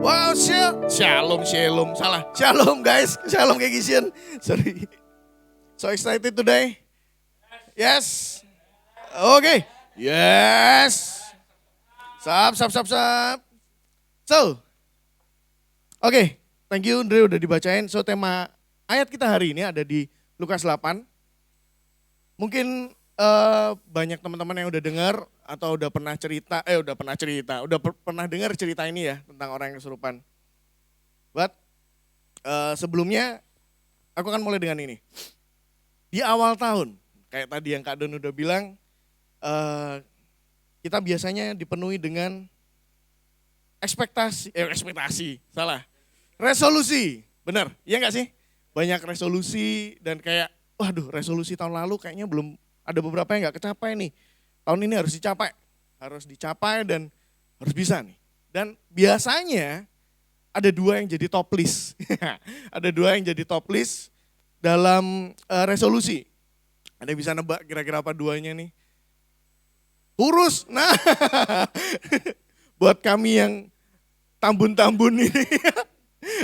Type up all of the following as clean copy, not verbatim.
Wow, shalom, salah. Shalom guys, shalom Kekisian. Sorry. So excited today? Yes. Okay. Yes. Sap. So, okay. Thank you Andre udah dibacain. So tema ayat kita hari ini ada di Lukas 8. Mungkin banyak teman-teman yang udah dengar atau udah pernah dengar cerita ini ya tentang orang yang kesurupan. But sebelumnya aku akan mulai dengan ini. Di awal tahun, kayak tadi yang Kak Don udah bilang, kita biasanya dipenuhi dengan resolusi, benar, iya gak sih? Banyak resolusi dan kayak, waduh resolusi tahun lalu kayaknya belum, ada beberapa yang gak kecapai nih. Tahun ini harus dicapai dan harus bisa nih. Dan biasanya ada dua yang jadi top list. Ada dua yang jadi top list dalam resolusi. Ada yang bisa nebak kira-kira apa duanya nih? Kurus, nah buat kami yang tambun-tambun ini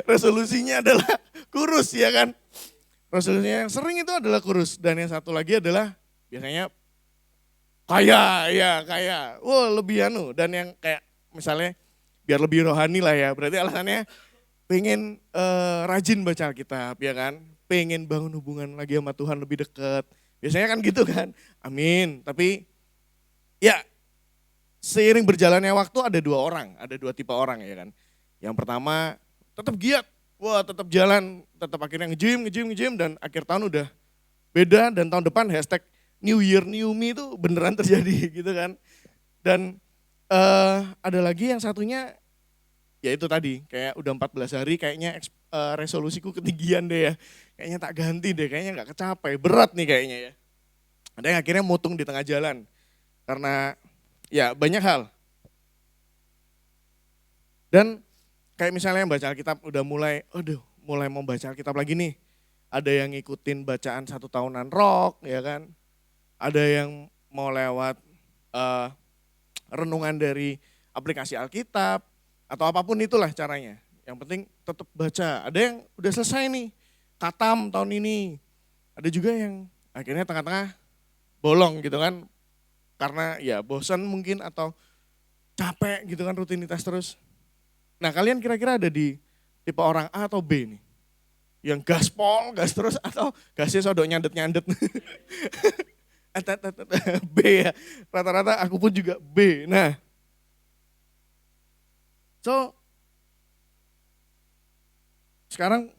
resolusinya adalah kurus ya kan. Resolusinya yang sering itu adalah kurus dan yang satu lagi adalah biasanya kaya. Wah lebih dan yang kayak misalnya biar lebih rohani lah ya. Berarti alasannya pengen rajin baca Alkitab ya kan. Pengen bangun hubungan lagi sama Tuhan lebih dekat. Biasanya kan gitu kan. Amin. Tapi ya seiring berjalannya waktu ada dua tipe orang ya kan. Yang pertama tetap giat. Wah tetap jalan, tetap akhirnya nge-gym dan akhir tahun udah beda dan tahun depan hashtag New Year New Me itu beneran terjadi gitu kan. Dan ada lagi yang satunya ya itu tadi kayak udah 14 hari kayaknya resolusiku ketinggian deh ya. Kayaknya tak ganti deh, kayaknya gak kecapai, berat nih kayaknya ya. Ada yang akhirnya mutung di tengah jalan karena ya banyak hal. Dan kayak misalnya yang baca Alkitab udah mulai mau baca Alkitab lagi nih. Ada yang ngikutin bacaan 1 tahunan rock ya kan. Ada yang mau lewat renungan dari aplikasi Alkitab atau apapun itulah caranya. Yang penting tetap baca. Ada yang udah selesai nih, khatam tahun ini. Ada juga yang akhirnya tengah-tengah bolong gitu kan. Karena ya bosan mungkin atau capek gitu kan rutinitas terus. Nah kalian kira-kira ada di tipe orang A atau B nih? Yang gas terus atau gasnya sodok nyandet-nyandet. B ya, rata-rata aku pun juga B. Nah, so sekarang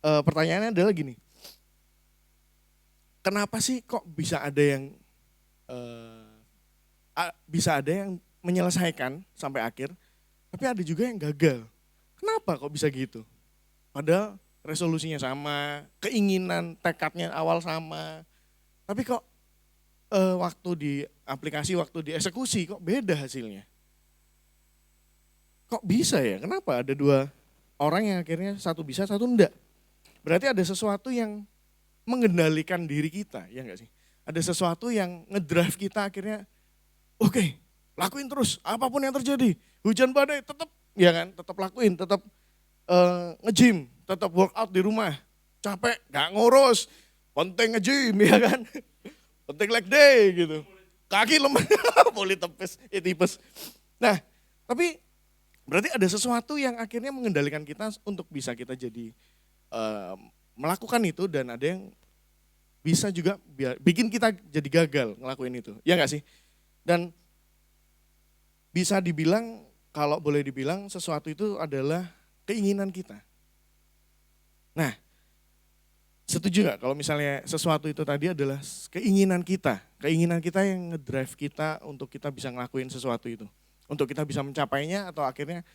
pertanyaannya adalah gini. Kenapa sih kok bisa ada yang menyelesaikan sampai akhir, tapi ada juga yang gagal. Kenapa kok bisa gitu? Padahal resolusinya sama, keinginan, tekadnya awal sama, tapi kok waktu di aplikasi, waktu di eksekusi kok beda hasilnya. Kok bisa ya? Kenapa ada dua orang yang akhirnya satu bisa, satu enggak? Berarti ada sesuatu yang mengendalikan diri kita, ya enggak sih? Ada sesuatu yang ngedrive kita akhirnya, oke, lakuin terus, apapun yang terjadi. Hujan badai tetap, ya kan? Tetap lakuin, tetap nge-gym, tetap workout di rumah. Capek, gak ngurus, penting nge-gym, ya kan? Penting leg day gitu. Kaki lemah, boleh tipes. Nah, tapi berarti ada sesuatu yang akhirnya mengendalikan kita untuk bisa kita jadi melakukan itu dan ada yang bisa juga bikin kita jadi gagal ngelakuin itu. Ya enggak sih? Dan bisa dibilang, kalau boleh dibilang sesuatu itu adalah keinginan kita. Nah, setuju gak kalau misalnya sesuatu itu tadi adalah keinginan kita yang ngedrive kita untuk kita bisa ngelakuin sesuatu itu. Untuk kita bisa mencapainya atau akhirnya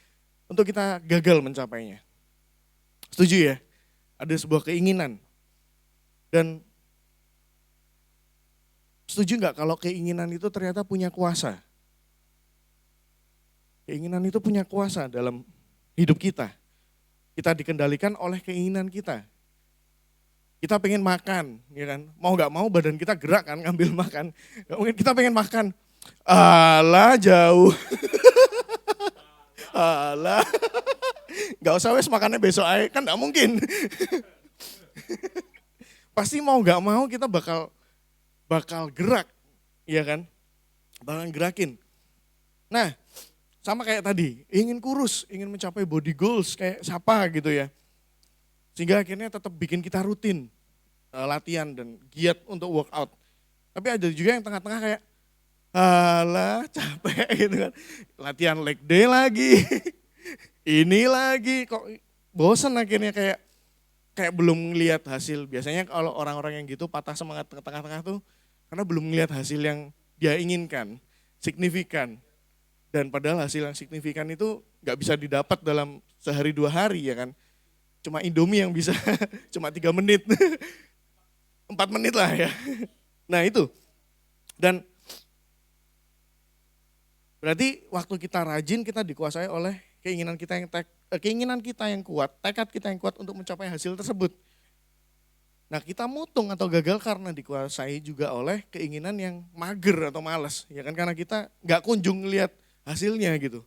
untuk kita gagal mencapainya. Setuju ya? Ada sebuah keinginan. Dan setuju gak kalau keinginan itu ternyata punya kuasa? Keinginan itu punya kuasa dalam hidup kita. Kita dikendalikan oleh keinginan kita. Kita pengen makan, ya kan? Mau gak mau badan kita gerak kan ngambil makan. Gak mungkin kita pengen makan. Alah jauh. Alah, nggak usah wes makannya besok aja, kan nggak mungkin. Pasti mau nggak mau kita bakal gerak, ya kan? Bakal gerakin. Nah, sama kayak tadi, ingin kurus, ingin mencapai body goals kayak siapa gitu ya. Sehingga akhirnya tetap bikin kita rutin latihan dan giat untuk workout. Tapi ada juga yang tengah-tengah kayak, alah capek gitu kan. Latihan leg day lagi, ini lagi, kok bosan akhirnya kayak belum ngelihat hasil. Biasanya kalau orang-orang yang gitu patah semangat ke tengah-tengah tuh karena belum ngelihat hasil yang dia inginkan, signifikan. Dan padahal hasil yang signifikan itu nggak bisa didapat dalam sehari 2 hari ya kan. Cuma Indomie yang bisa, cuma 3 menit, 4 menit lah ya. Nah itu, dan berarti waktu kita rajin kita dikuasai oleh keinginan kita yang kuat, tekad kita yang kuat untuk mencapai hasil tersebut. Nah kita mutung atau gagal karena dikuasai juga oleh keinginan yang mager atau malas, ya kan, karena kita nggak kunjung lihat hasilnya gitu.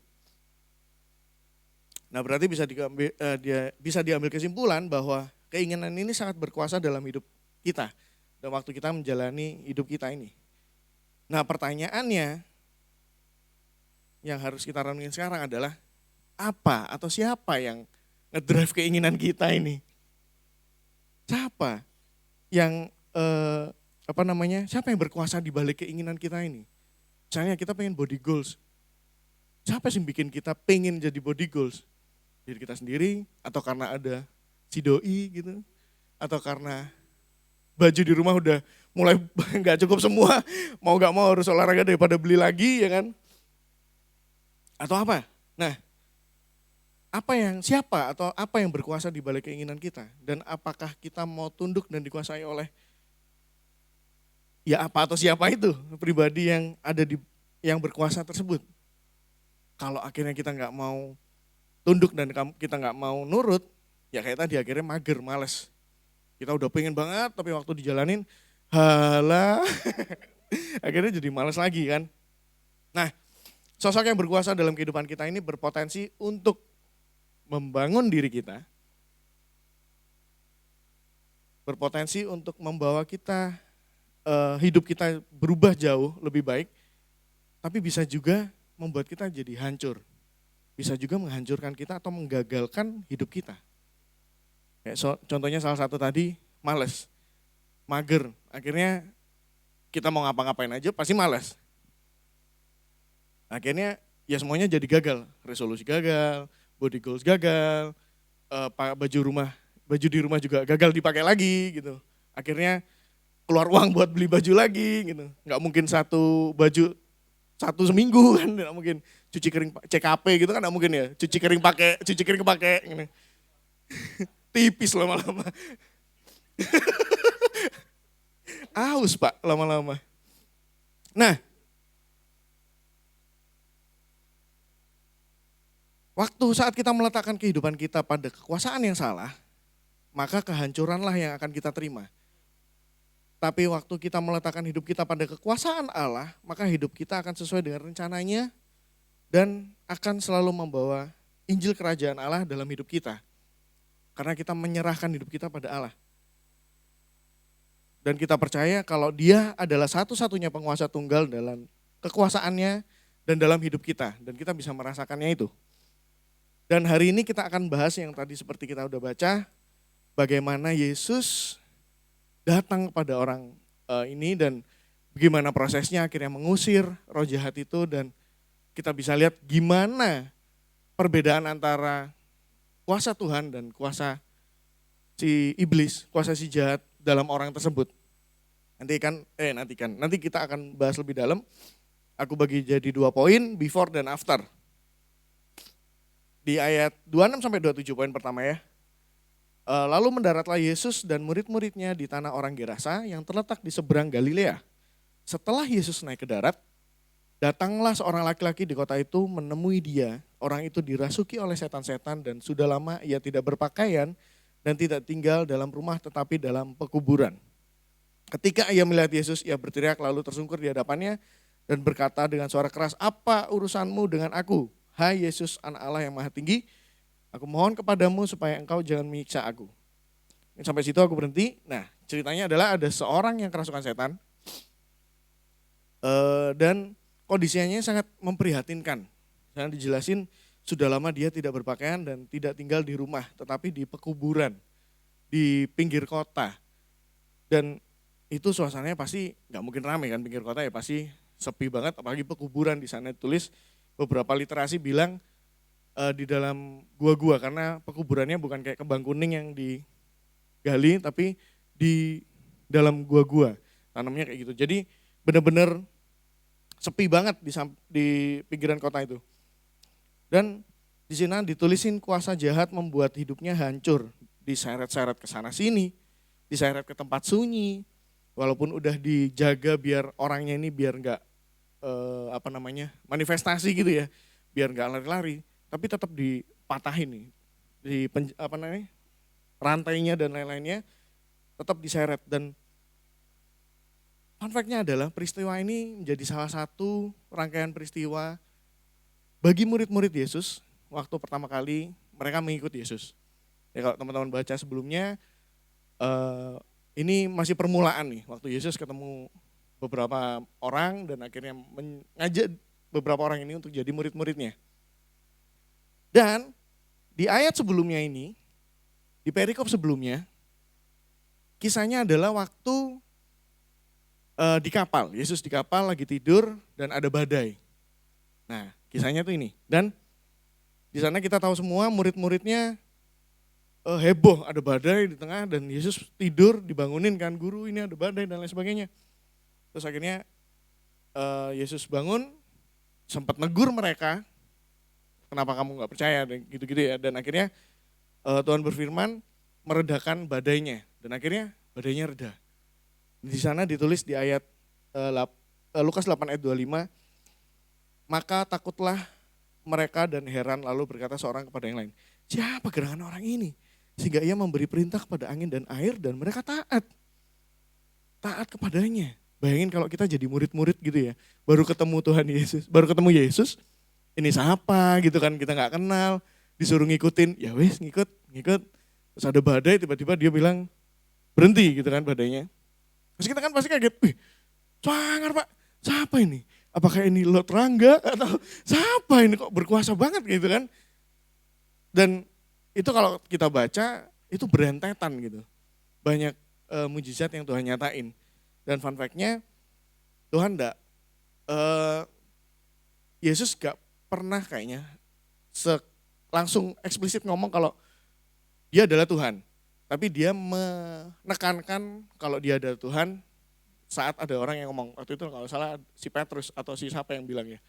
Nah berarti bisa diambil kesimpulan bahwa keinginan ini sangat berkuasa dalam hidup kita dan waktu kita menjalani hidup kita ini. Nah pertanyaannya yang harus kita renungin sekarang adalah apa atau siapa yang ngedrive keinginan kita ini? Siapa yang siapa yang berkuasa di balik keinginan kita ini? Misalnya kita pengen body goals. Siapa sih yang bikin kita pengen jadi body goals? Diri kita sendiri, atau karena ada si doi gitu, atau karena baju di rumah udah mulai nggak cukup semua, mau nggak mau harus olahraga daripada beli lagi ya kan? Atau apa? Nah, siapa atau apa yang berkuasa di balik keinginan kita? Dan apakah kita mau tunduk dan dikuasai oleh ya apa atau siapa itu pribadi yang ada yang berkuasa tersebut? Kalau akhirnya kita nggak mau tunduk dan kita nggak mau nurut, ya kayak tadi akhirnya mager, males. Kita udah pengen banget tapi waktu dijalanin, halah, akhirnya jadi males lagi kan. Nah, sosok yang berkuasa dalam kehidupan kita ini berpotensi untuk membangun diri kita, berpotensi untuk membawa kita, hidup kita berubah jauh lebih baik, tapi bisa juga membuat kita jadi hancur. Bisa juga menghancurkan kita atau menggagalkan hidup kita. Kayak contohnya salah satu tadi, males, mager. Akhirnya kita mau ngapa-ngapain aja pasti males. Akhirnya ya semuanya jadi gagal. Resolusi gagal, body goals gagal, baju di rumah juga gagal dipakai lagi gitu. Akhirnya keluar uang buat beli baju lagi gitu. Nggak mungkin satu baju satu seminggu kan, nggak mungkin. Cuci kering CKP gitu kan nggak mungkin ya. Cuci kering pakai gitu. Tipis lama-lama. Aus Pak lama-lama. Nah, waktu saat kita meletakkan kehidupan kita pada kekuasaan yang salah, maka kehancuranlah yang akan kita terima. Tapi waktu kita meletakkan hidup kita pada kekuasaan Allah, maka hidup kita akan sesuai dengan rencananya dan akan selalu membawa Injil Kerajaan Allah dalam hidup kita. Karena kita menyerahkan hidup kita pada Allah. Dan kita percaya kalau Dia adalah satu-satunya penguasa tunggal dalam kekuasaannya dan dalam hidup kita. Dan kita bisa merasakannya itu. Dan hari ini kita akan bahas yang tadi seperti kita udah baca, bagaimana Yesus datang kepada orang ini dan bagaimana prosesnya akhirnya mengusir roh jahat itu, dan kita bisa lihat gimana perbedaan antara kuasa Tuhan dan kuasa si iblis, kuasa si jahat dalam orang tersebut. Nanti kita akan bahas lebih dalam. Aku bagi jadi 2 poin, before dan after. Di ayat 26 sampai 27 poin pertama ya. Lalu mendaratlah Yesus dan murid-muridnya di tanah orang Gerasa yang terletak di seberang Galilea. Setelah Yesus naik ke darat, datanglah seorang laki-laki di kota itu menemui dia. Orang itu dirasuki oleh setan-setan dan sudah lama ia tidak berpakaian dan tidak tinggal dalam rumah tetapi dalam pekuburan. Ketika ia melihat Yesus, ia berteriak lalu tersungkur di hadapannya dan berkata dengan suara keras, "Apa urusanmu dengan aku, "Hai Yesus, anak Allah yang maha tinggi, aku mohon kepadamu supaya engkau jangan menyiksa aku." Sampai situ aku berhenti. Nah, ceritanya adalah ada seorang yang kerasukan setan, dan kondisinya sangat memprihatinkan. Sangat dijelasin, sudah lama dia tidak berpakaian dan tidak tinggal di rumah, tetapi di pekuburan, di pinggir kota. Dan itu suasananya pasti nggak mungkin ramai kan, pinggir kota ya pasti sepi banget, apalagi pekuburan. Di sana tulis beberapa literasi bilang di dalam gua-gua, karena pekuburannya bukan kayak kembang kuning yang digali, tapi di dalam gua-gua, tanamnya kayak gitu. Jadi benar-benar sepi banget di pinggiran kota itu. Dan di sana ditulisin kuasa jahat membuat hidupnya hancur, diseret-seret ke sana sini, diseret ke tempat sunyi, walaupun udah dijaga biar orangnya ini biar nggak manifestasi gitu ya, biar nggak lari-lari, tapi tetap dipatahin nih, rantainya dan lain-lainnya tetap diseret. Dan fun fact-nya adalah peristiwa ini menjadi salah satu rangkaian peristiwa bagi murid-murid Yesus waktu pertama kali mereka mengikuti Yesus. Ya kalau teman-teman baca sebelumnya, ini masih permulaan nih, waktu Yesus ketemu beberapa orang dan akhirnya mengajak beberapa orang ini untuk jadi murid-muridnya. Dan di ayat sebelumnya ini, di perikop sebelumnya, kisahnya adalah waktu di kapal. Yesus di kapal lagi tidur dan ada badai. Nah, kisahnya tuh ini. Dan di sana kita tahu semua murid-muridnya heboh, ada badai di tengah dan Yesus tidur, dibangunin kan, "Guru, ini ada badai," dan lain sebagainya. Terus akhirnya Yesus bangun, sempat negur mereka, "Kenapa kamu nggak percaya?" dan gitu-gitu ya. Dan akhirnya Tuhan berfirman meredakan badainya dan akhirnya badainya reda. Di sana ditulis di ayat Lukas 8 ayat 25, "Maka takutlah mereka dan heran, lalu berkata seorang kepada yang lain, 'Siapa gerangan orang ini sehingga ia memberi perintah kepada angin dan air dan mereka taat kepadanya.'" Bayangin kalau kita jadi murid-murid gitu ya, baru ketemu Tuhan Yesus, baru ketemu Yesus, ini siapa gitu kan, kita nggak kenal, disuruh ngikutin, ya wes ngikut. Terus ada badai, tiba-tiba dia bilang berhenti gitu kan badainya. Terus kita kan pasti kaget, "Wih, sangar Pak, siapa ini? Apakah ini Lot Rangga atau siapa ini kok berkuasa banget gitu kan?" Dan itu kalau kita baca itu berentetan gitu, banyak mujizat yang Tuhan nyatain. Dan fun fact-nya Tuhan Yesus gak pernah kayaknya langsung eksplisit ngomong kalau dia adalah Tuhan. Tapi dia menekankan kalau dia adalah Tuhan saat ada orang yang ngomong. Waktu itu kalau salah si Petrus atau si siapa yang bilang ya.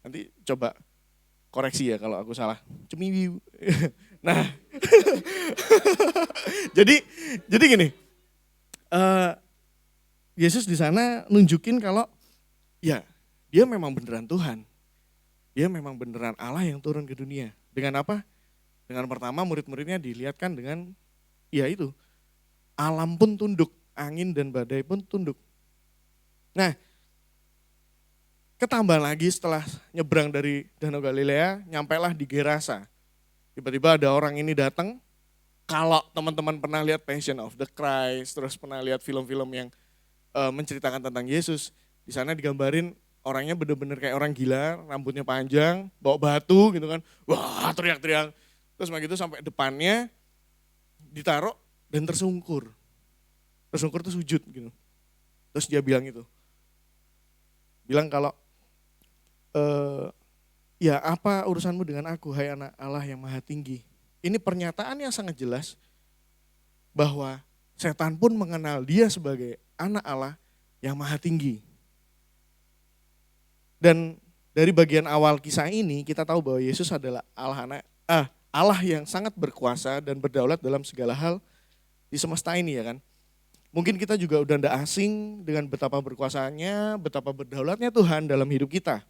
Nanti coba koreksi ya kalau aku salah. Cemiwiu. Nah, jadi gini, Yesus di sana nunjukin kalau ya dia memang beneran Tuhan. Dia memang beneran Allah yang turun ke dunia. Dengan apa? Dengan pertama murid-muridnya dilihatkan dengan ya itu, alam pun tunduk, angin dan badai pun tunduk. Nah, ketambah lagi setelah nyebrang dari Danau Galilea, nyampailah di Gerasa. Tiba-tiba ada orang ini datang. Kalau teman-teman pernah lihat Passion of the Christ, terus pernah lihat film-film yang menceritakan tentang Yesus, di sana digambarin orangnya bener-bener kayak orang gila, rambutnya panjang, bawa batu gitu kan, wah teriak-teriak. Terus begitu sampai depannya ditaruh dan tersungkur. Tersungkur itu sujud gitu. Terus dia bilang itu. Bilang kalau ya apa urusanmu dengan aku, hai anak Allah yang maha tinggi. Ini pernyataan yang sangat jelas bahwa setan pun mengenal dia sebagai anak Allah yang maha tinggi. Dan dari bagian awal kisah ini kita tahu bahwa Yesus adalah Allah yang sangat berkuasa dan berdaulat dalam segala hal di semesta ini ya kan. Mungkin kita juga udah ndak asing dengan betapa berkuasanya, betapa berdaulatnya Tuhan dalam hidup kita.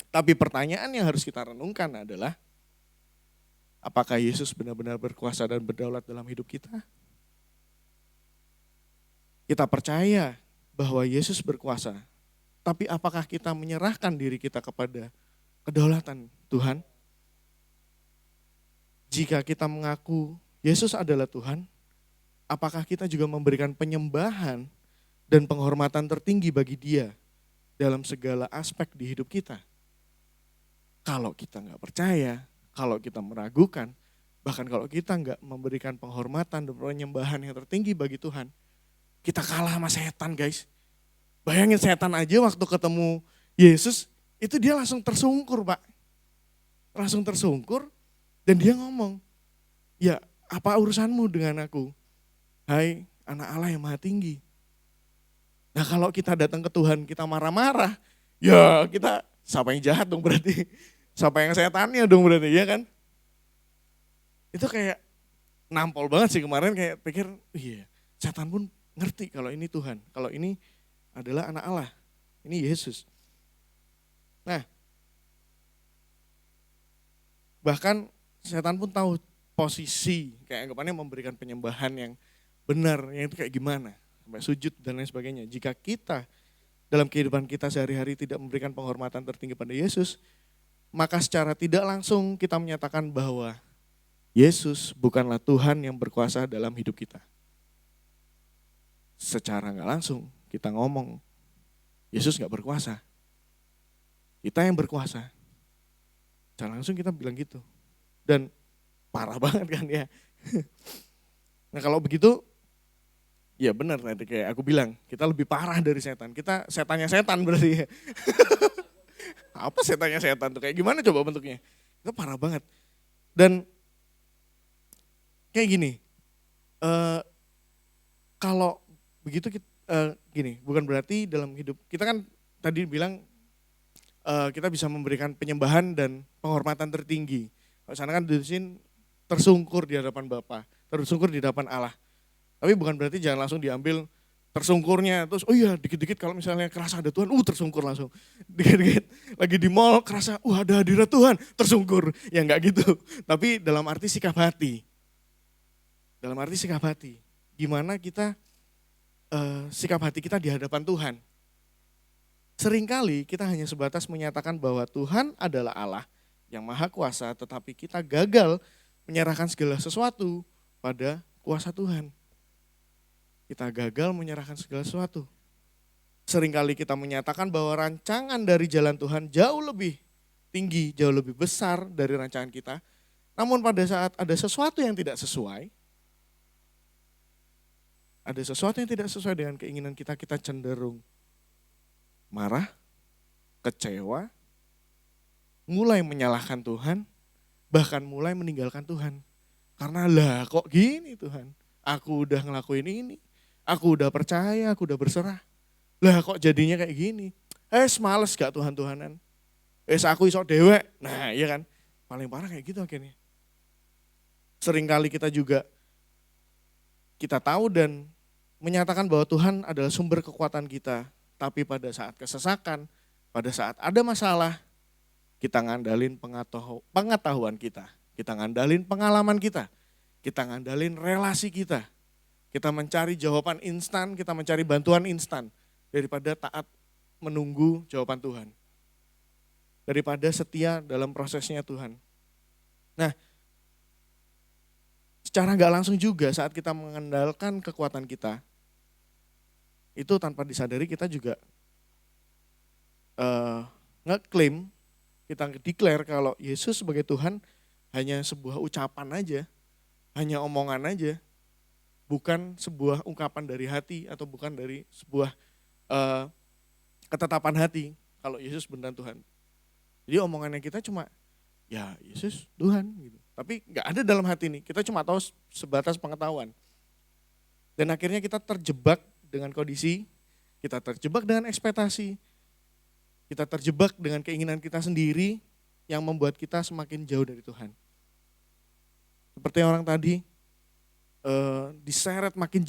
Tapi pertanyaan yang harus kita renungkan adalah, apakah Yesus benar-benar berkuasa dan berdaulat dalam hidup kita? Kita percaya bahwa Yesus berkuasa, tapi apakah kita menyerahkan diri kita kepada kedaulatan Tuhan. Jika kita mengaku Yesus adalah Tuhan, apakah kita juga memberikan penyembahan dan penghormatan tertinggi bagi Dia dalam segala aspek di hidup kita? Kalau kita nggak percaya, kalau kita meragukan, bahkan kalau kita nggak memberikan penghormatan dan penyembahan yang tertinggi bagi Tuhan, kita kalah sama setan, guys. Bayangin setan aja waktu ketemu Yesus, itu dia langsung tersungkur, Pak. Langsung tersungkur dan dia ngomong, ya apa urusanmu dengan aku? Hai anak Allah yang maha tinggi. Nah kalau kita datang ke Tuhan, kita marah-marah, ya kita siapa yang jahat dong berarti. Siapa yang setannya dong berarti, ya kan? Itu kayak nampol banget sih kemarin, kayak pikir, iya setan pun ngerti kalau ini Tuhan, kalau ini adalah anak Allah, ini Yesus. Nah, bahkan setan pun tahu posisi, kayak anggapannya memberikan penyembahan yang benar, yang itu kayak gimana, sampai sujud dan lain sebagainya. Jika kita dalam kehidupan kita sehari-hari tidak memberikan penghormatan tertinggi pada Yesus, maka secara tidak langsung kita menyatakan bahwa Yesus bukanlah Tuhan yang berkuasa dalam hidup kita. Secara nggak langsung kita ngomong, Yesus nggak berkuasa. Kita yang berkuasa. Secara langsung kita bilang gitu. Dan parah banget kan ya. Nah kalau begitu, ya benar tadi kayak aku bilang, kita lebih parah dari setan. Kita setannya setan berarti. Apa setannya setan tuh? Kayak gimana coba bentuknya? Itu parah banget. Dan kayak gini, kalau begitu gini, bukan berarti dalam hidup kita kan tadi bilang kita bisa memberikan penyembahan dan penghormatan tertinggi. Kalau sana kan di sini tersungkur di hadapan Bapa, tersungkur di hadapan Allah. Tapi bukan berarti jangan langsung diambil tersungkurnya, terus oh iya dikit-dikit kalau misalnya kerasa ada Tuhan, tersungkur langsung. Dikit-dikit lagi di mall kerasa, ada hadirat Tuhan, tersungkur. Ya enggak gitu, tapi dalam arti sikap hati. Dalam arti sikap hati. Gimana kita sikap hati kita di hadapan Tuhan. Seringkali kita hanya sebatas menyatakan bahwa Tuhan adalah Allah yang maha kuasa, tetapi kita gagal menyerahkan segala sesuatu pada kuasa Tuhan. Kita gagal menyerahkan segala sesuatu. Seringkali kita menyatakan bahwa rancangan dari jalan Tuhan jauh lebih tinggi, jauh lebih besar dari rancangan kita. Namun pada saat ada sesuatu yang tidak sesuai, dengan keinginan kita, kita cenderung marah, kecewa, mulai menyalahkan Tuhan, bahkan mulai meninggalkan Tuhan. Karena lah kok gini Tuhan, aku udah ngelakuin ini, aku udah percaya, aku udah berserah. Lah kok jadinya kayak gini, males gak Tuhan-Tuhanan, aku iso dewek, nah iya kan, paling parah kayak gitu akhirnya. Seringkali kita juga, kita tahu dan menyatakan bahwa Tuhan adalah sumber kekuatan kita, tapi pada saat kesesakan, pada saat ada masalah, kita ngandalin pengetahuan kita ngandalin pengalaman kita ngandalin relasi kita mencari jawaban instan, kita mencari bantuan instan, daripada taat menunggu jawaban Tuhan, daripada setia dalam prosesnya Tuhan. Nah, secara gak langsung juga saat kita mengandalkan kekuatan kita, itu tanpa disadari kita juga ngeklaim, kita declare kalau Yesus sebagai Tuhan hanya sebuah ucapan aja, hanya omongan aja, bukan sebuah ungkapan dari hati atau bukan dari sebuah ketetapan hati kalau Yesus beneran Tuhan. Jadi omongannya kita cuma, ya Yesus Tuhan gitu. Tapi nggak ada dalam hati nih, kita cuma tahu sebatas pengetahuan. Dan akhirnya kita terjebak dengan kondisi, kita terjebak dengan ekspektasi, kita terjebak dengan keinginan kita sendiri yang membuat kita semakin jauh dari Tuhan. Seperti orang tadi, diseret makin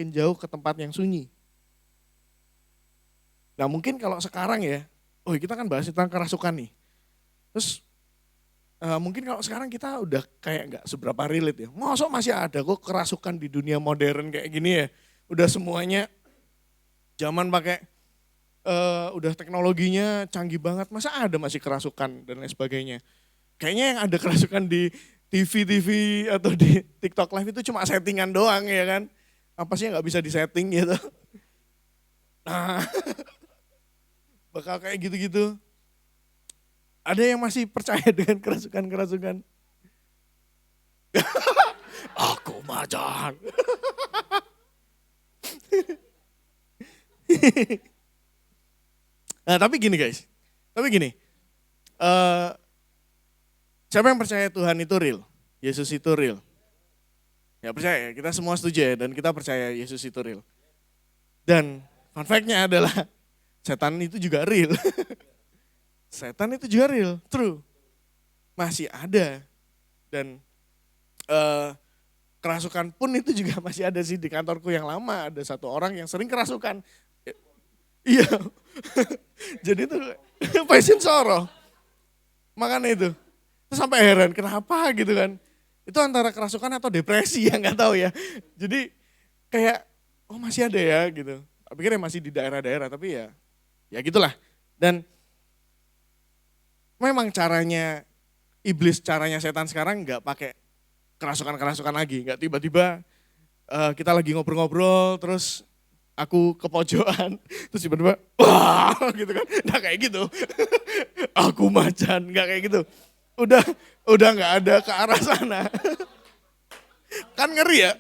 jauh ke tempat yang sunyi. Nah mungkin kalau sekarang ya, kita kan bahas tentang kerasukan nih. Terus mungkin kalau sekarang kita udah kayak nggak seberapa relate ya. Masa masih ada kok kerasukan di dunia modern kayak gini ya. Udah semuanya zaman pakai udah teknologinya canggih banget, masa ada masih kerasukan dan lain sebagainya. Kayaknya yang ada kerasukan di TV-TV atau di TikTok Live itu cuma settingan doang ya kan. Apa sih yang nggak bisa disetting gitu. Nah, bakal kayak gitu-gitu. Ada yang masih percaya dengan kerasukan-kerasukan. Aku macan. Nah tapi gini guys, eh, siapa yang percaya Tuhan itu real? Yesus itu real? Ya percaya, kita semua setuju ya, dan kita percaya Yesus itu real. Dan fun fact-nya adalah setan itu juga real. Setan itu juga real, true. Masih ada. Dan eh, kerasukan pun itu juga masih ada sih di kantorku yang lama. Ada satu orang yang sering kerasukan. Iya. Jadi itu passion sorrow. Makanya itu. Terus sampai heran kenapa gitu kan. Itu antara kerasukan atau depresi ya nggak tahu ya. Jadi kayak oh masih ada ya gitu. Tapi pikirnya masih di daerah-daerah tapi ya gitulah. Dan memang caranya iblis, caranya setan sekarang nggak pakai kerasukan-kerasukan lagi. Nggak tiba-tiba kita lagi ngobrol-ngobrol terus aku ke pojokan, terus tiba-tiba, wah gitu kan, nggak kayak gitu. Aku macan, nggak kayak gitu. Udah nggak ada ke arah sana. Kan ngeri ya.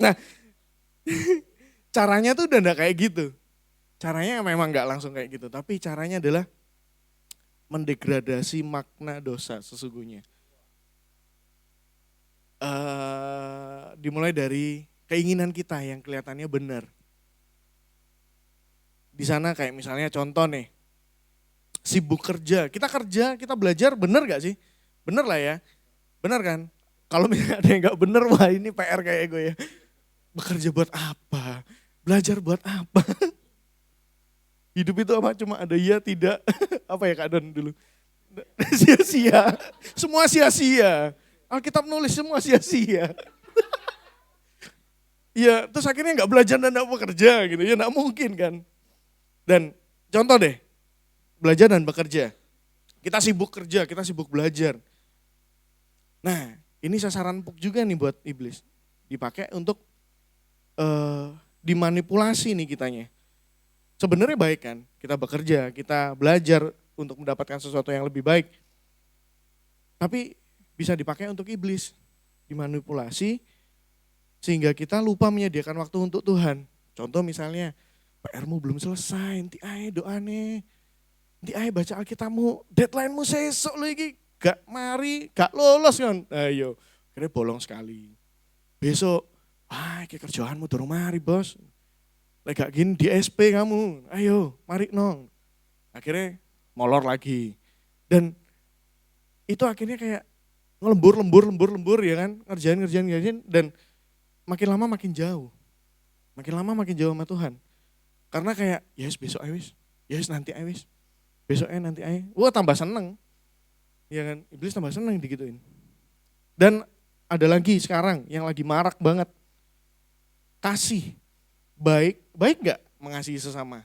Nah, caranya tuh udah nggak kayak gitu. Caranya memang nggak langsung kayak gitu, tapi caranya adalah mendegradasi makna dosa sesungguhnya. Dimulai dari keinginan kita yang kelihatannya benar. Di sana kayak misalnya contoh nih, sibuk kerja, kita belajar benar gak sih? Benar lah ya, benar kan? Kalau misalnya ada yang gak benar, wah ini PR kayak gue ya. Bekerja buat apa? Belajar buat apa? Hidup itu apa? Cuma ada iya, tidak. Apa ya Kak Don dulu? Sia-sia, semua sia-sia. Alkitab nulis semua sia-sia. Ya, terus akhirnya nggak belajar dan nggak bekerja gitu, ya nggak mungkin kan. Dan contoh deh, belajar dan bekerja. Kita sibuk kerja, kita sibuk belajar. Nah, ini sasaran empuk juga nih buat iblis. Dipakai untuk dimanipulasi nih kitanya. Sebenarnya baik kan, kita bekerja, kita belajar untuk mendapatkan sesuatu yang lebih baik. Tapi bisa dipakai untuk iblis, dimanipulasi, sehingga kita lupa menyediakan waktu untuk Tuhan. Contoh misalnya, PR-mu belum selesai, nanti ae doane, nanti ae baca Alkitabmu, deadline-mu sesok lagi, gak mari, gak lolos kan. Ayo, kira bolong sekali. Besok, kayak kerjaanmu durung mari bos. Lagi gak gini di SP kamu, ayo mari nong. Akhirnya molor lagi. Dan itu akhirnya kayak ngelembur ya kan, ngerjain, dan makin lama makin jauh. Makin lama makin jauh sama Tuhan. Karena kayak, yes besok ayo wis, yes nanti ayo wis, besoknya nanti ayo. Wah tambah seneng. Ya kan, iblis tambah seneng digituin. Dan ada lagi sekarang yang lagi marak banget. Kasih. Baik gak mengasihi sesama?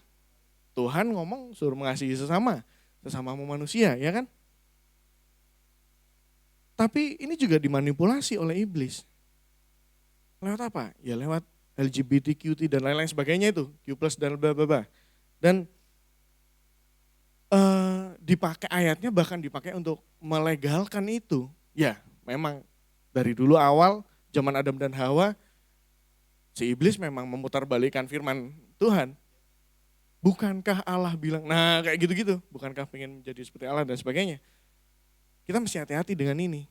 Tuhan ngomong suruh mengasihi sesamamu manusia ya kan? Tapi ini juga dimanipulasi oleh iblis. Lewat apa? Ya lewat LGBTQT dan lain-lain sebagainya itu, Q+ dan bla bla bla. Dan dipakai ayatnya bahkan dipakai untuk melegalkan itu. Ya, memang dari dulu awal zaman Adam dan Hawa si iblis memang memutarbalikkan firman Tuhan. Bukankah Allah bilang, nah kayak gitu-gitu, bukankah pengen menjadi seperti Allah dan sebagainya. Kita mesti hati-hati dengan ini.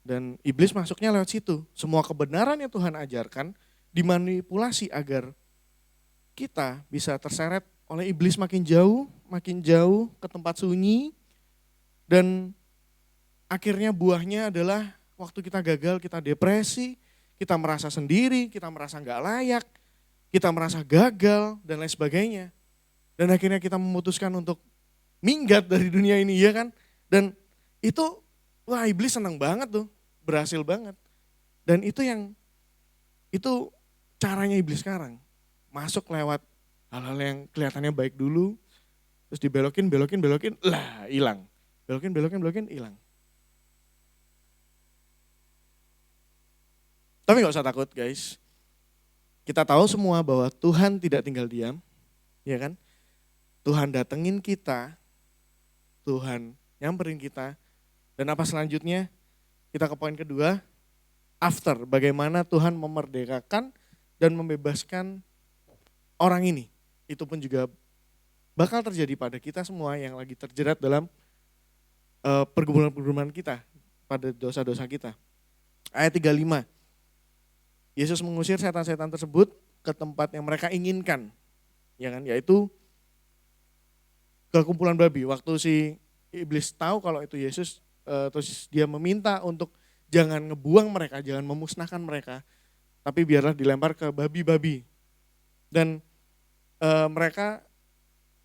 Dan iblis masuknya lewat situ. Semua kebenaran yang Tuhan ajarkan dimanipulasi agar kita bisa terseret oleh iblis makin jauh ke tempat sunyi. Dan akhirnya buahnya adalah waktu kita gagal, kita depresi, kita merasa sendiri, kita merasa gak layak, kita merasa gagal dan lain sebagainya. Dan akhirnya kita memutuskan untuk minggat dari dunia ini ya kan. Dan itu wah iblis senang banget tuh, berhasil banget. Dan itu caranya iblis sekarang. Masuk lewat hal-hal yang kelihatannya baik dulu, terus dibelokin, lah hilang. Belokin, hilang. Tapi gak usah takut guys. Kita tahu semua bahwa Tuhan tidak tinggal diam, ya kan? Tuhan datengin kita, Tuhan nyamperin kita. Dan apa selanjutnya? Kita ke poin kedua, after, bagaimana Tuhan memerdekakan dan membebaskan orang ini. Itu pun juga bakal terjadi pada kita semua yang lagi terjerat dalam pergumulan-pergumulan kita, pada dosa-dosa kita. Ayat 35, Yesus mengusir setan-setan tersebut ke tempat yang mereka inginkan, ya kan? Yaitu ke kumpulan babi. Waktu si iblis tahu kalau itu Yesus, terus dia meminta untuk jangan ngebuang mereka, jangan memusnahkan mereka, tapi biarlah dilempar ke babi-babi. Dan mereka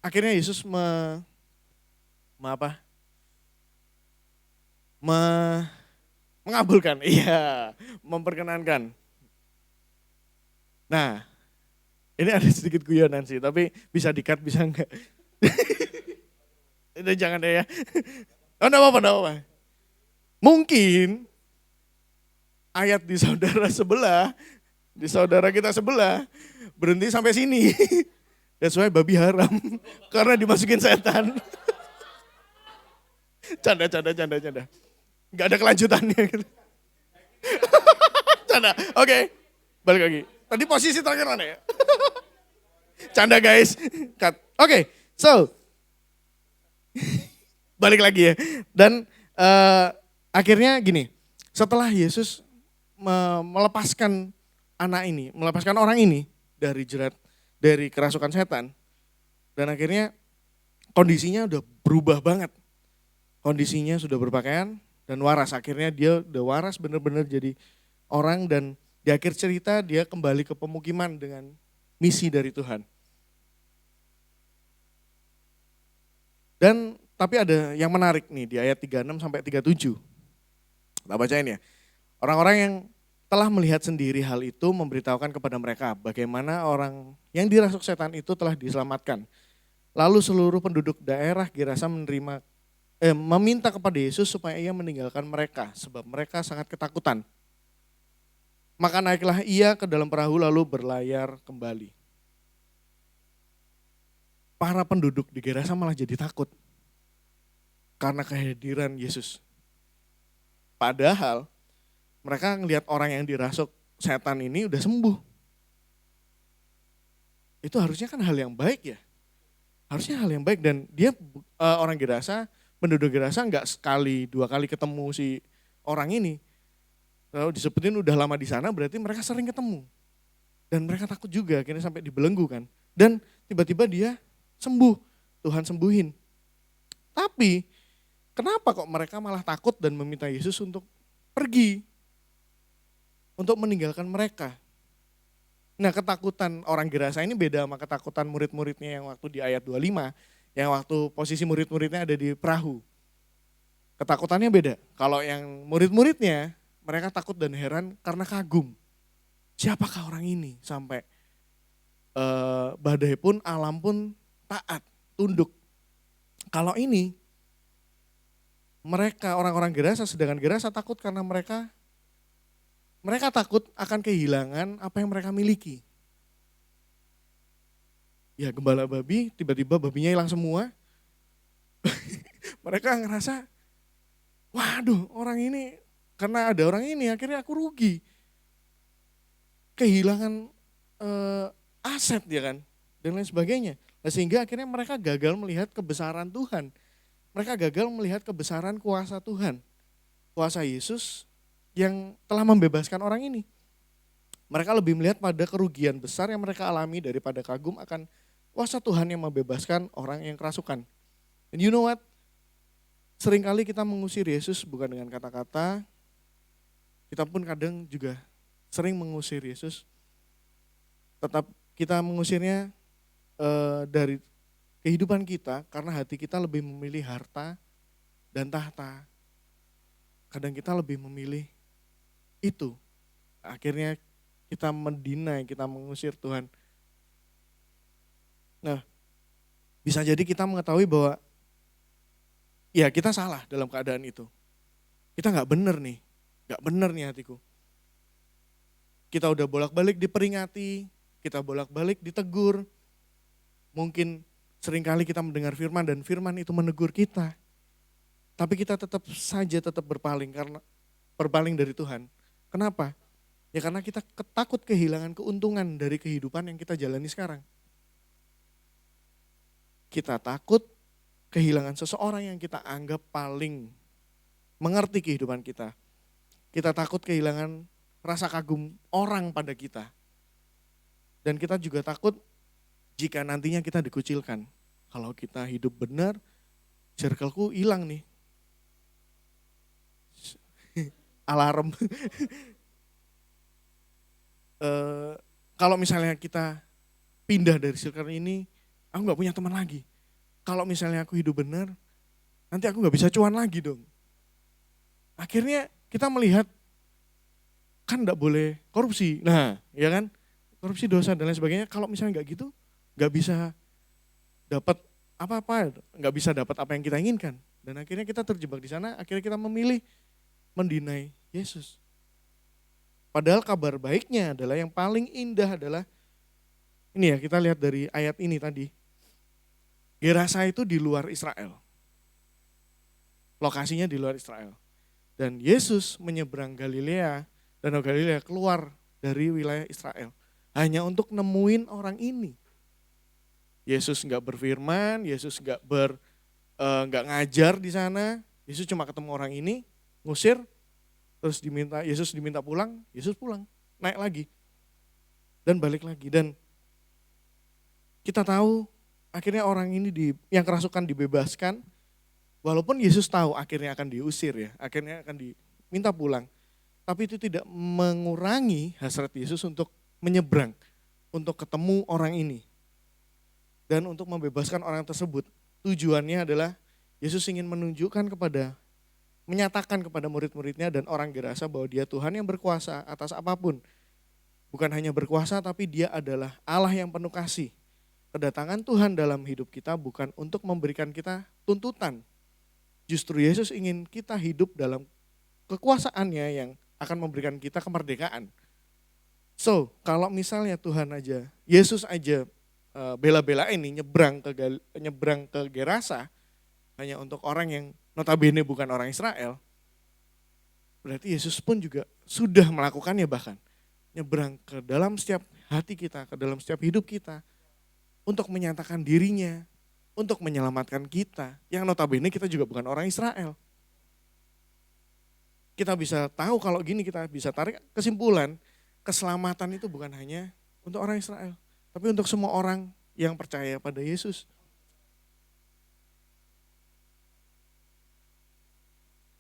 akhirnya Yesus mengabulkan, iya, memperkenankan. Nah, ini ada sedikit guyonan sih, tapi bisa di-cut, bisa enggak? Itu jangan deh ya. Oh, enggak apa-apa. Mungkin ayat di saudara kita sebelah, berhenti sampai sini. That's why babi haram, karena dimasukin setan. Canda. Gak ada kelanjutannya gitu. Canda, oke. Balik lagi. Tadi posisi terakhir mana ya? Canda guys. Cut. Oke, so. Balik lagi ya. Dan akhirnya gini, setelah Yesus melepaskan melepaskan orang ini dari jerat, dari kerasukan setan. Dan akhirnya kondisinya udah berubah banget. Kondisinya sudah berpakaian dan waras. Akhirnya dia udah waras, benar-benar jadi orang, dan di akhir cerita dia kembali ke pemukiman dengan misi dari Tuhan. Dan tapi ada yang menarik nih di ayat 36 sampai 37. Kita bacain ya. Orang-orang yang telah melihat sendiri hal itu memberitahukan kepada mereka bagaimana orang yang dirasuk setan itu telah diselamatkan. Lalu seluruh penduduk daerah Gerasa meminta kepada Yesus supaya ia meninggalkan mereka sebab mereka sangat ketakutan. Maka naiklah ia ke dalam perahu lalu berlayar kembali. Para penduduk di Gerasa malah jadi takut karena kehadiran Yesus. Padahal mereka ngelihat orang yang dirasuk setan ini udah sembuh. Itu harusnya kan hal yang baik ya. Harusnya hal yang baik, dan dia orang Gerasa, penduduk Gerasa nggak sekali dua kali ketemu si orang ini. Kalau disebutin udah lama di sana, berarti mereka sering ketemu. Dan mereka takut juga, akhirnya sampai dibelenggu kan. Dan tiba-tiba dia sembuh, Tuhan sembuhin. Tapi kenapa kok mereka malah takut dan meminta Yesus untuk pergi, untuk meninggalkan mereka? Nah, ketakutan orang Gerasa ini beda sama ketakutan murid-muridnya yang waktu di ayat 25, yang waktu posisi murid-muridnya ada di perahu. Ketakutannya beda. Kalau yang murid-muridnya, mereka takut dan heran karena kagum. Siapakah orang ini sampai badai pun, alam pun taat, tunduk. Kalau ini, mereka orang-orang Gerasa, sedangkan Gerasa takut karena mereka takut akan kehilangan apa yang mereka miliki. Ya, gembala babi, tiba-tiba babinya hilang semua. Mereka ngerasa, waduh, orang ini, karena ada orang ini akhirnya aku rugi. Kehilangan aset ya kan, dan lain sebagainya. Nah, sehingga akhirnya mereka gagal melihat kebesaran Tuhan. Mereka gagal melihat kebesaran kuasa Tuhan. Kuasa Yesus yang telah membebaskan orang ini. Mereka lebih melihat pada kerugian besar yang mereka alami daripada kagum akan kuasa Tuhan yang membebaskan orang yang kerasukan. And you know what? Seringkali kita mengusir Yesus bukan dengan kata-kata, kita pun kadang juga sering mengusir Yesus. Tetap kita mengusirnya dari kehidupan kita karena hati kita lebih memilih harta dan tahta. Kadang kita lebih memilih itu. Akhirnya kita mendinai, kita mengusir Tuhan. Nah, bisa jadi kita mengetahui bahwa ya kita salah dalam keadaan itu. Kita nggak bener nih hatiku. Kita udah bolak-balik diperingati, kita bolak-balik ditegur. Mungkin seringkali kita mendengar firman dan firman itu menegur kita. Tapi kita tetap berpaling karena berpaling dari Tuhan. Kenapa? Ya karena kita takut kehilangan keuntungan dari kehidupan yang kita jalani sekarang. Kita takut kehilangan seseorang yang kita anggap paling mengerti kehidupan kita. Kita takut kehilangan rasa kagum orang pada kita. Dan kita juga takut jika nantinya kita dikucilkan. Kalau kita hidup benar, circleku hilang nih. Alarm. Kalau misalnya kita pindah dari circle ini, aku gak punya teman lagi. Kalau misalnya aku hidup benar, nanti aku gak bisa cuan lagi dong. Akhirnya kita melihat, kan gak boleh korupsi. Nah, ya kan? Korupsi dosa dan lain sebagainya. Kalau misalnya gak gitu, gak bisa dapat apa-apa, gak bisa dapat apa yang kita inginkan. Dan akhirnya kita terjebak di sana, akhirnya kita memilih mendinai Yesus. Padahal kabar baiknya adalah yang paling indah adalah, ini ya kita lihat dari ayat ini tadi. Gerasa itu di luar Israel. Lokasinya di luar Israel. Dan Yesus menyeberang Galilea, Danau Galilea keluar dari wilayah Israel. Hanya untuk nemuin orang ini. Yesus nggak berfirman, Yesus nggak ngajar di sana. Yesus cuma ketemu orang ini, ngusir, terus Yesus diminta pulang, Yesus pulang, naik lagi. Dan balik lagi. Dan kita tahu akhirnya orang ini yang kerasukan dibebaskan, walaupun Yesus tahu akhirnya akan diusir ya, akhirnya akan diminta pulang. Tapi itu tidak mengurangi hasrat Yesus untuk menyeberang, untuk ketemu orang ini. Dan untuk membebaskan orang tersebut. Tujuannya adalah Yesus ingin menyatakan kepada murid-muridnya dan orang Gerasa bahwa dia Tuhan yang berkuasa atas apapun. Bukan hanya berkuasa tapi dia adalah Allah yang penuh kasih. Kedatangan Tuhan dalam hidup kita bukan untuk memberikan kita tuntutan. Justru Yesus ingin kita hidup dalam kekuasaannya yang akan memberikan kita kemerdekaan. So, kalau misalnya Yesus aja bela-belain nih nyebrang ke Gerasa hanya untuk orang yang notabene bukan orang Israel, berarti Yesus pun juga sudah melakukannya bahkan. Nyebrang ke dalam setiap hati kita, ke dalam setiap hidup kita, untuk menyatakan dirinya, untuk menyelamatkan kita, yang notabene kita juga bukan orang Israel. Kita bisa tahu kalau gini, kita bisa tarik kesimpulan, keselamatan itu bukan hanya untuk orang Israel, tapi untuk semua orang yang percaya pada Yesus.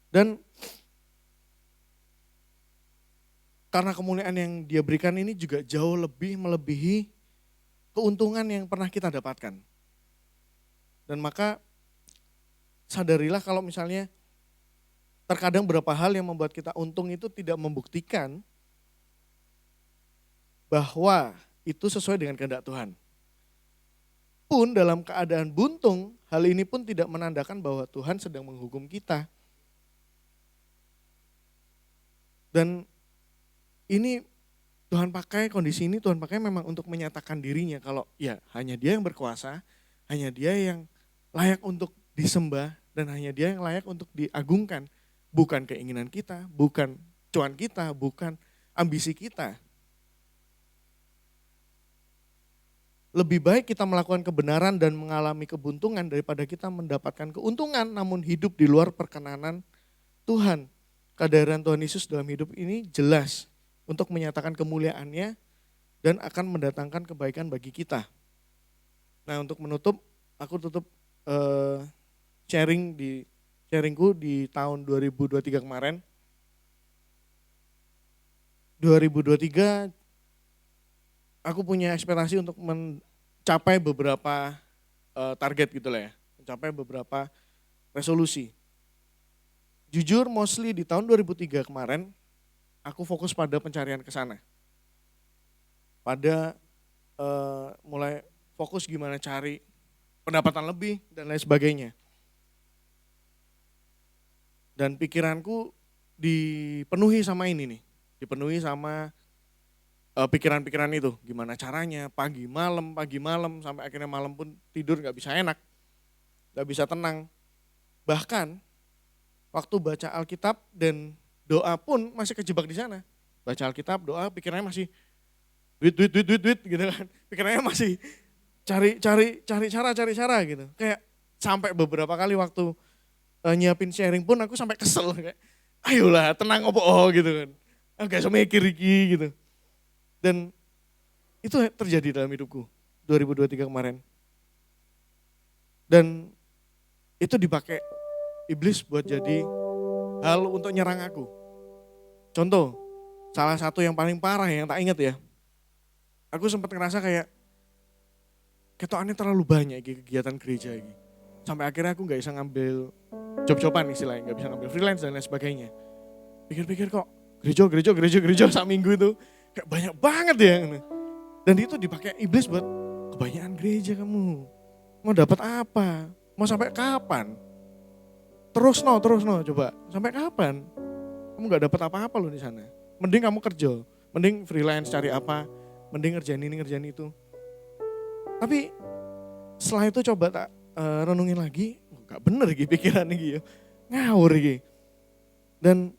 Dan karena kemuliaan yang dia berikan ini juga jauh lebih melebihi keuntungan yang pernah kita dapatkan. Dan maka sadarilah kalau misalnya terkadang beberapa hal yang membuat kita untung itu tidak membuktikan bahwa itu sesuai dengan kehendak Tuhan. Pun dalam keadaan buntung, hal ini pun tidak menandakan bahwa Tuhan sedang menghukum kita. Dan ini kondisi ini Tuhan pakai memang untuk menyatakan dirinya kalau ya hanya dia yang berkuasa, hanya dia yang layak untuk disembah dan hanya dia yang layak untuk diagungkan. Bukan keinginan kita, bukan cuan kita, bukan ambisi kita. Lebih baik kita melakukan kebenaran dan mengalami kebuntungan daripada kita mendapatkan keuntungan namun hidup di luar perkenanan Tuhan. Kehadiran Tuhan Yesus dalam hidup ini jelas untuk menyatakan kemuliaannya dan akan mendatangkan kebaikan bagi kita. Nah, untuk menutup, aku tutup sharingku di tahun 2023 kemarin. 2023 aku punya ekspektasi untuk mencapai beberapa target gitu lah ya, mencapai beberapa resolusi. Jujur mostly di tahun 2003 kemarin, aku fokus pada pencarian ke sana. pada mulai fokus gimana cari pendapatan lebih dan lain sebagainya. Dan pikiranku dipenuhi sama ini nih, dipenuhi sama pikiran-pikiran itu. Gimana caranya, pagi malam, sampai akhirnya malam pun tidur gak bisa enak, gak bisa tenang. Bahkan waktu baca Alkitab dan doa pun masih kejebak di sana. Baca Alkitab, doa, pikirannya masih duit gitu kan. Pikirannya masih cari cara gitu. Kayak sampai beberapa kali waktu nyiapin sharing pun aku sampai kesel kayak ayolah tenang opo gitu kan. Agak sama mikir gitu. Dan itu terjadi dalam hidupku 2023 kemarin. Dan itu dipakai iblis buat jadi hal untuk nyerang aku. Contoh, salah satu yang paling parah yang tak ingat ya. Aku sempat ngerasa kayak ketokannya terlalu banyak kegiatan gereja ini. Sampai akhirnya aku gak bisa ngambil job-joban istilahnya, gak bisa ngambil freelance dan lain sebagainya. Pikir-pikir kok gereja saat minggu itu kayak banyak banget ya. Dan itu dipakai iblis buat kebanyakan gereja kamu. Mau dapat apa? Mau sampai kapan? Terus no, coba. Sampai kapan? Kamu gak dapat apa-apa loh di sana. Mending kamu kerja, mending freelance cari apa, mending ngerjain ini, ngerjain itu. Tapi setelah itu coba tak renungin lagi, gak bener gitu pikiran ini, ngawur gitu. Dan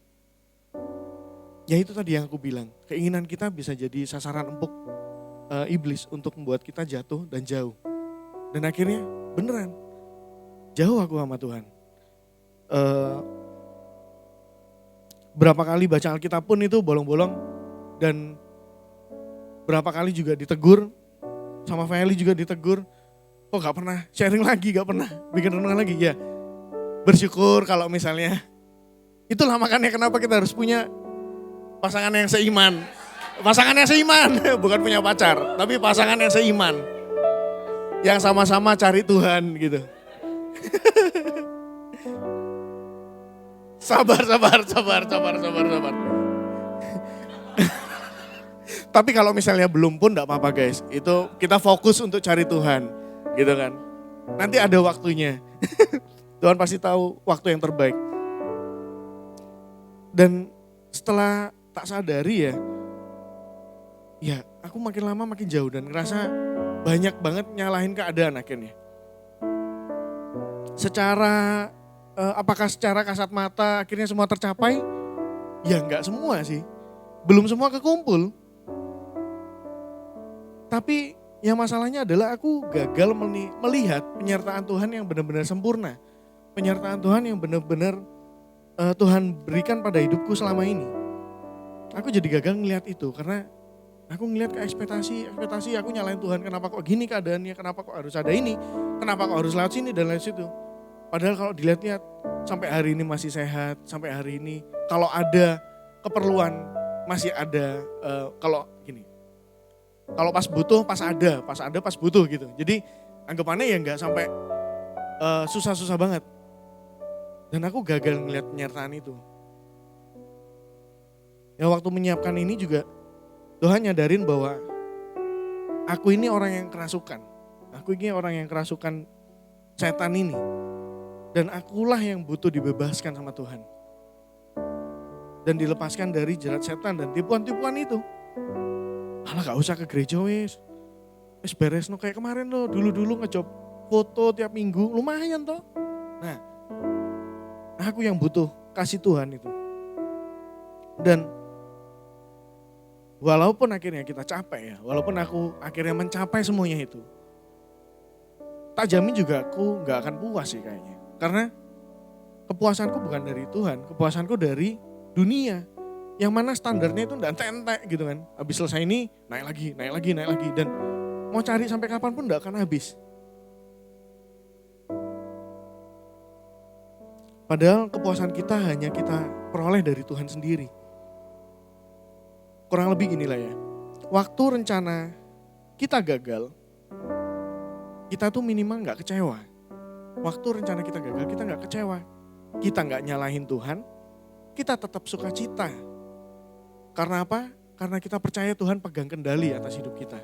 ya itu tadi yang aku bilang, keinginan kita bisa jadi sasaran empuk iblis untuk membuat kita jatuh dan jauh. Dan akhirnya beneran, jauh aku sama Tuhan. Berapa kali baca Alkitab pun itu bolong-bolong dan berapa kali juga ditegur, sama Feli juga ditegur, kok gak pernah sharing lagi, gak pernah bikin renungan lagi. Ya bersyukur kalau misalnya, itulah makanya kenapa kita harus punya pasangan yang seiman. Pasangan yang seiman, bukan punya pacar, tapi pasangan yang seiman. Yang sama-sama cari Tuhan gitu. Sabar. Tapi kalau misalnya belum pun enggak apa-apa guys. Itu kita fokus untuk cari Tuhan gitu kan. Nanti ada waktunya. Tuhan pasti tahu waktu yang terbaik. Dan setelah tak sadari ya aku makin lama makin jauh dan ngerasa banyak banget nyalahin keadaan akhirnya. Apakah secara kasat mata akhirnya semua tercapai? Ya enggak semua sih. Belum semua kekumpul. Tapi yang masalahnya adalah aku gagal melihat penyertaan Tuhan yang benar-benar sempurna. Penyertaan Tuhan yang benar-benar Tuhan berikan pada hidupku selama ini. Aku jadi gagal ngelihat itu karena aku ngelihat ke ekspektasi aku nyalain Tuhan. Kenapa kok gini keadaannya, kenapa kok harus ada ini, kenapa kok harus lewat sini dan lewat situ. Padahal kalau dilihat-lihat sampai hari ini masih sehat, sampai hari ini kalau ada keperluan masih ada, kalau pas butuh pas ada pas butuh gitu. Jadi anggapannya ya enggak sampai susah-susah banget. Dan aku gagal ngelihat penyertaan itu. Ya waktu menyiapkan ini juga Tuhan nyadarin bahwa aku ini orang yang kerasukan. Aku ini orang yang kerasukan setan ini. Dan akulah yang butuh dibebaskan sama Tuhan. Dan dilepaskan dari jerat setan dan tipuan-tipuan itu. Alah gak usah ke gereja wis beres no kayak kemarin loh. Dulu ngejob foto tiap minggu lumayan toh. Nah aku yang butuh kasih Tuhan itu. Dan walaupun akhirnya kita capek ya, walaupun aku akhirnya mencapai semuanya itu, tak jamin juga aku gak akan puas sih kayaknya. Karena kepuasanku bukan dari Tuhan, kepuasanku dari dunia. Yang mana standarnya itu gak entek gitu kan. Habis selesai ini naik lagi. Dan mau cari sampai kapan pun gak akan habis. Padahal kepuasan kita hanya kita peroleh dari Tuhan sendiri. Kurang lebih inilah ya. Waktu rencana kita gagal, kita tuh minimal gak kecewa. Waktu rencana kita gagal, kita gak kecewa. Kita gak nyalahin Tuhan, kita tetap sukacita. Karena apa? Karena kita percaya Tuhan pegang kendali atas hidup kita.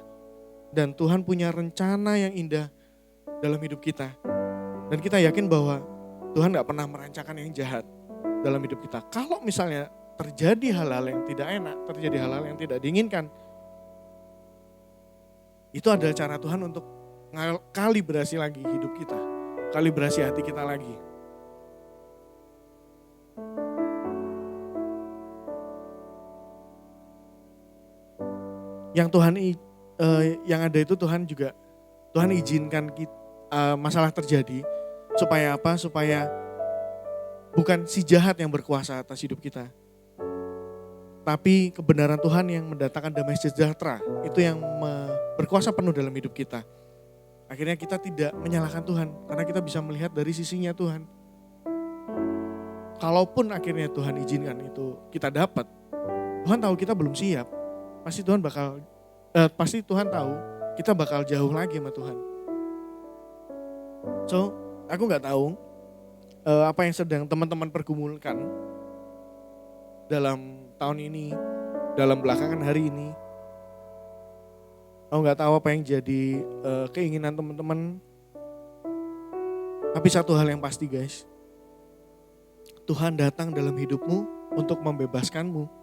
Dan Tuhan punya rencana yang indah dalam hidup kita. Dan kita yakin bahwa Tuhan gak pernah merancangkan yang jahat dalam hidup kita. Kalau misalnya terjadi hal-hal yang tidak enak, terjadi hal-hal yang tidak diinginkan, itu adalah cara Tuhan untuk kalibrasi lagi hidup kita. Kalibrasi hati kita lagi. Yang Tuhan yang ada itu Tuhan izinkan masalah terjadi supaya apa? Supaya bukan si jahat yang berkuasa atas hidup kita, tapi kebenaran Tuhan yang mendatangkan damai sejahtera itu yang berkuasa penuh dalam hidup kita. Akhirnya kita tidak menyalahkan Tuhan karena kita bisa melihat dari sisinya Tuhan. Kalaupun akhirnya Tuhan izinkan itu kita dapat, Tuhan tahu kita belum siap. Pasti Tuhan tahu kita bakal jauh lagi sama Tuhan. So, aku gak tahu apa yang sedang teman-teman pergumulkan dalam tahun ini, dalam belakangan hari ini. Aku gak tahu apa yang jadi keinginan teman-teman. Tapi satu hal yang pasti guys, Tuhan datang dalam hidupmu untuk membebaskanmu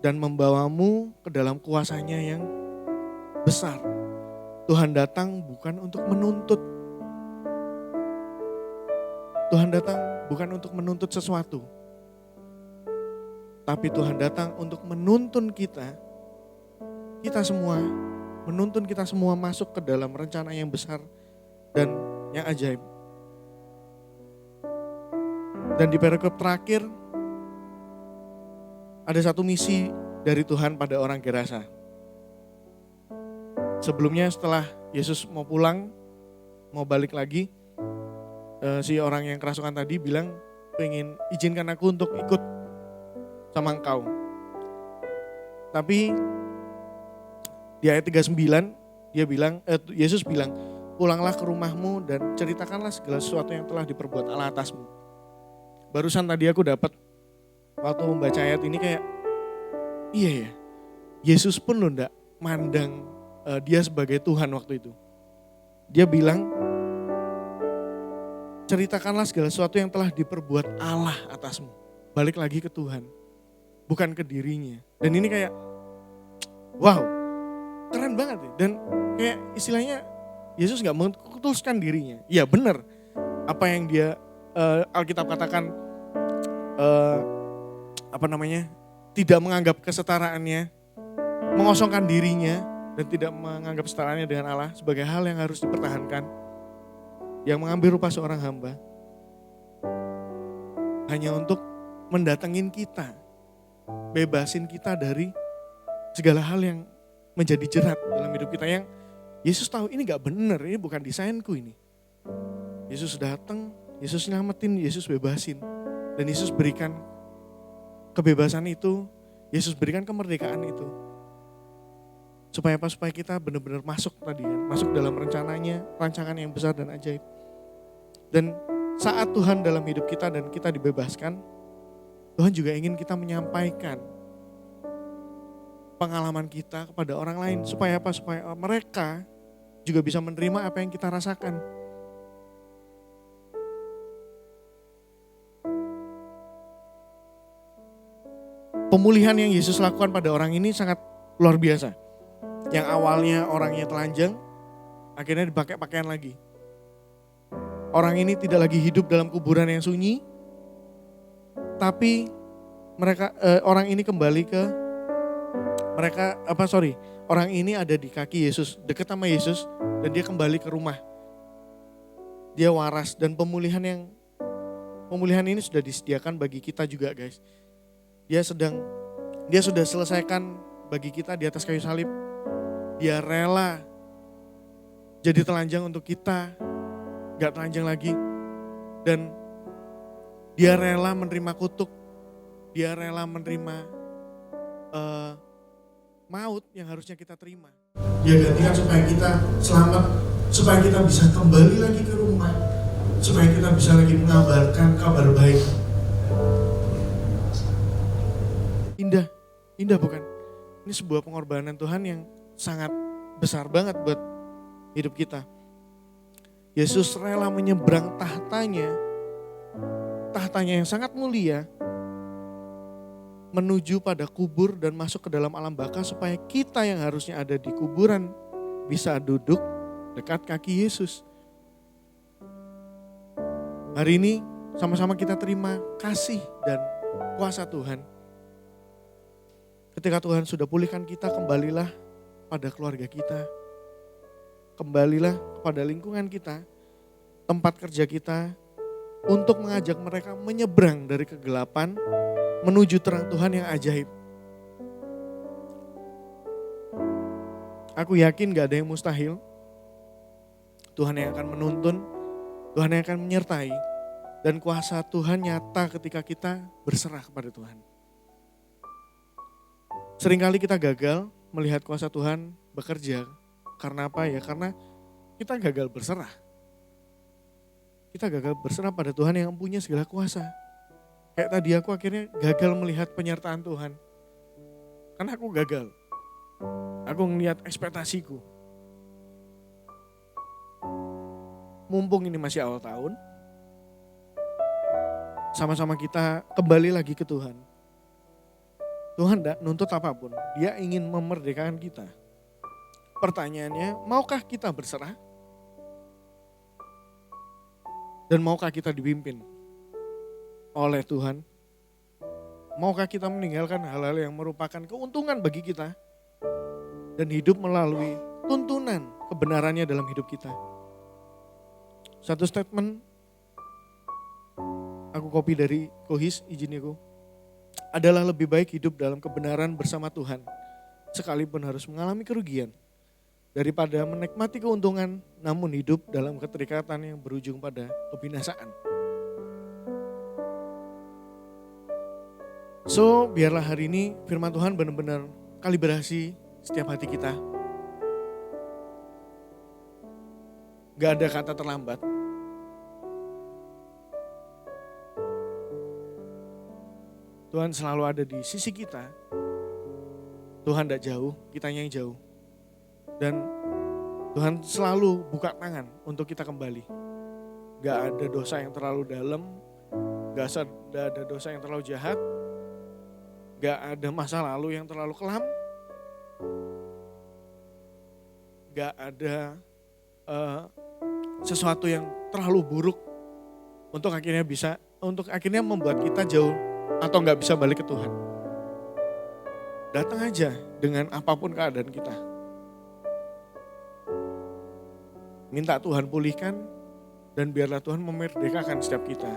dan membawamu ke dalam kuasanya yang besar. Tuhan datang bukan untuk menuntut. Tuhan datang bukan untuk menuntut sesuatu. Tapi Tuhan datang untuk menuntun kita semua, menuntun kita semua masuk ke dalam rencana yang besar dan yang ajaib. Dan di perikop terakhir, ada satu misi dari Tuhan pada orang Gerasa. Sebelumnya setelah Yesus mau pulang, mau balik lagi, si orang yang kerasukan tadi bilang, pengen izinkan aku untuk ikut sama engkau. Tapi di ayat 39 Yesus bilang, pulanglah ke rumahmu dan ceritakanlah segala sesuatu yang telah diperbuat Allah atasmu. Barusan tadi aku dapat waktu membaca ayat ini kayak, iya ya, Yesus pun loh enggak mandang dia sebagai Tuhan waktu itu. Dia bilang, ceritakanlah segala sesuatu yang telah diperbuat Allah atasmu. Balik lagi ke Tuhan, bukan ke dirinya. Dan ini kayak, wow, keren banget ya. Dan kayak istilahnya, Yesus gak mengutuskan dirinya. Iya benar, apa yang dia Alkitab katakan, tidak menganggap kesetaraannya, mengosongkan dirinya, dan tidak menganggap setaraannya dengan Allah sebagai hal yang harus dipertahankan, yang mengambil rupa seorang hamba, hanya untuk mendatengin kita, bebasin kita dari segala hal yang menjadi jerat dalam hidup kita, yang Yesus tahu ini gak benar, ini bukan desainku ini. Yesus datang, Yesus nyelamatin, Yesus bebasin, dan Yesus berikan kebebasan itu, Yesus berikan kemerdekaan itu. Supaya apa? Supaya kita benar-benar masuk tadi kan, masuk dalam rencananya, rancangan yang besar dan ajaib. Dan saat Tuhan dalam hidup kita dan kita dibebaskan, Tuhan juga ingin kita menyampaikan pengalaman kita kepada orang lain. Supaya apa? Supaya mereka juga bisa menerima apa yang kita rasakan. Pemulihan yang Yesus lakukan pada orang ini sangat luar biasa. Yang awalnya orangnya telanjang, akhirnya dipakai pakaian lagi. Orang ini tidak lagi hidup dalam kuburan yang sunyi, tapi orang ini kembali ke orang ini ada di kaki Yesus, dekat sama Yesus, dan dia kembali ke rumah. Dia waras, dan pemulihan ini sudah disediakan bagi kita juga guys. Dia sudah selesaikan bagi kita di atas kayu salib. Dia rela jadi telanjang untuk kita, gak telanjang lagi. Dan dia rela menerima kutuk, dia rela menerima maut yang harusnya kita terima. Dia gantikan supaya kita selamat, supaya kita bisa kembali lagi ke rumah, supaya kita bisa lagi mengabarkan kabar baik. Indah bukan? Ini sebuah pengorbanan Tuhan yang sangat besar banget buat hidup kita. Yesus rela menyeberang tahtanya yang sangat mulia, menuju pada kubur dan masuk ke dalam alam baka supaya kita yang harusnya ada di kuburan bisa duduk dekat kaki Yesus. Hari ini sama-sama kita terima kasih dan kuasa Tuhan. Ketika Tuhan sudah pulihkan kita, kembalilah pada keluarga kita. Kembalilah kepada lingkungan kita, tempat kerja kita, untuk mengajak mereka menyeberang dari kegelapan menuju terang Tuhan yang ajaib. Aku yakin gak ada yang mustahil. Tuhan yang akan menuntun, Tuhan yang akan menyertai, dan kuasa Tuhan nyata ketika kita berserah kepada Tuhan. Seringkali kita gagal melihat kuasa Tuhan bekerja. Karena apa ya? Karena kita gagal berserah. Kita gagal berserah pada Tuhan yang punya segala kuasa. Kayak tadi aku akhirnya gagal melihat penyertaan Tuhan. Karena aku gagal. Aku ngelihat ekspektasiku. Mumpung ini masih awal tahun, sama-sama kita kembali lagi ke Tuhan. Tuhan tidak nuntut apapun, Dia ingin memerdekakan kita. Pertanyaannya, maukah kita berserah? Dan maukah kita dipimpin oleh Tuhan? Maukah kita meninggalkan hal-hal yang merupakan keuntungan bagi kita dan hidup melalui tuntunan kebenarannya dalam hidup kita? Satu statement aku copy dari Kohis, izin aku. Adalah lebih baik hidup dalam kebenaran bersama Tuhan, sekalipun harus mengalami kerugian, daripada menikmati keuntungan namun hidup dalam keterikatan yang berujung pada kebinasaan. So, biarlah hari ini firman Tuhan benar-benar kalibrasi setiap hati kita. Gak ada kata terlambat. Tuhan selalu ada di sisi kita. Tuhan tidak jauh, kitanya yang jauh. Dan Tuhan selalu buka tangan untuk kita kembali. Gak ada dosa yang terlalu dalam, gak ada dosa yang terlalu jahat, gak ada masa lalu yang terlalu kelam, gak ada sesuatu yang terlalu buruk untuk akhirnya membuat kita jauh atau gak bisa balik ke Tuhan. Datang aja dengan apapun keadaan kita. Minta Tuhan pulihkan dan biarlah Tuhan memerdekakan setiap kita.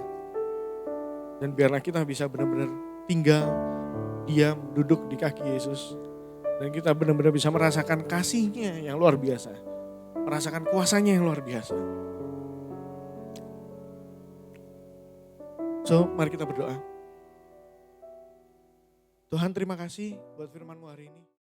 Dan biarlah kita bisa benar-benar tinggal, diam, duduk di kaki Yesus. Dan kita benar-benar bisa merasakan kasih-Nya yang luar biasa. Merasakan kuasa-Nya yang luar biasa. So, mari kita berdoa. Tuhan, terima kasih buat firman-Mu hari ini.